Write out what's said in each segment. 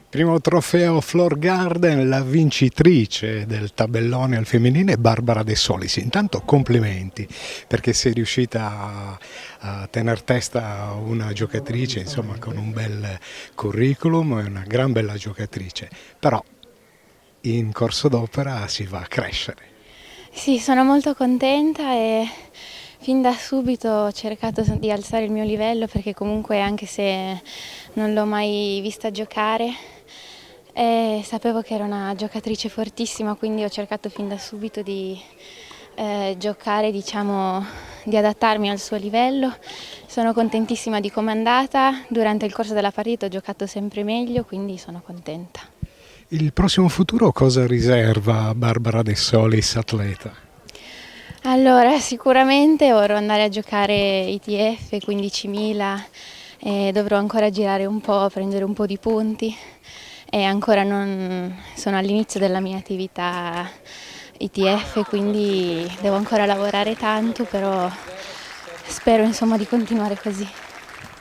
Primo trofeo Floor Garden, la vincitrice del tabellone al femminile Barbara De Solis. Intanto complimenti perché sei riuscita a tener testa a una giocatrice insomma, con un bel curriculum e una gran bella giocatrice, però in corso d'opera si va a crescere. Sì, sono molto contenta e fin da subito ho cercato di alzare il mio livello perché comunque anche se non l'ho mai vista giocare, sapevo che era una giocatrice fortissima, quindi ho cercato fin da subito di giocare, diciamo, di adattarmi al suo livello. Sono contentissima di come è andata, durante il corso della partita ho giocato sempre meglio, quindi sono contenta. Il prossimo futuro cosa riserva a Barbara De Solis, atleta? Allora, sicuramente vorrò andare a giocare ITF 15.000 e dovrò ancora girare un po', prendere un po' di punti e ancora non sono all'inizio della mia attività ITF, quindi devo ancora lavorare tanto, però spero insomma di continuare così.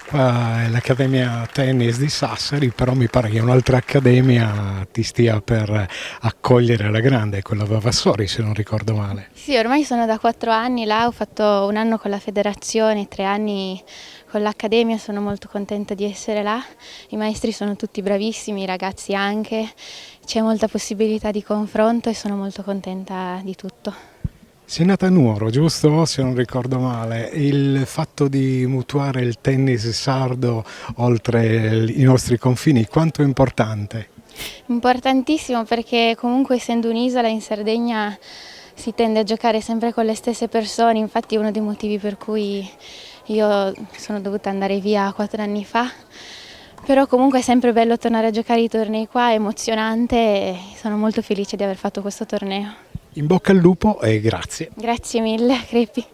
Qua è l'Accademia Tennis di Sassari, però mi pare che un'altra accademia ti stia per accogliere alla grande, quella da Vassori se non ricordo male. Sì, ormai sono da 4 anni là, ho fatto un anno con la federazione, 3 anni con l'accademia, sono molto contenta di essere là. I maestri sono tutti bravissimi, i ragazzi anche, c'è molta possibilità di confronto e sono molto contenta di tutto. Sei nata a Nuoro, giusto? Se non ricordo male. Il fatto di mutuare il tennis sardo oltre i nostri confini, quanto è importante? Importantissimo perché comunque essendo un'isola in Sardegna si tende a giocare sempre con le stesse persone, infatti è uno dei motivi per cui io sono dovuta andare via 4 anni fa, però comunque è sempre bello tornare a giocare i tornei qua, è emozionante e sono molto felice di aver fatto questo torneo. In bocca al lupo e grazie. Grazie mille, Crepi.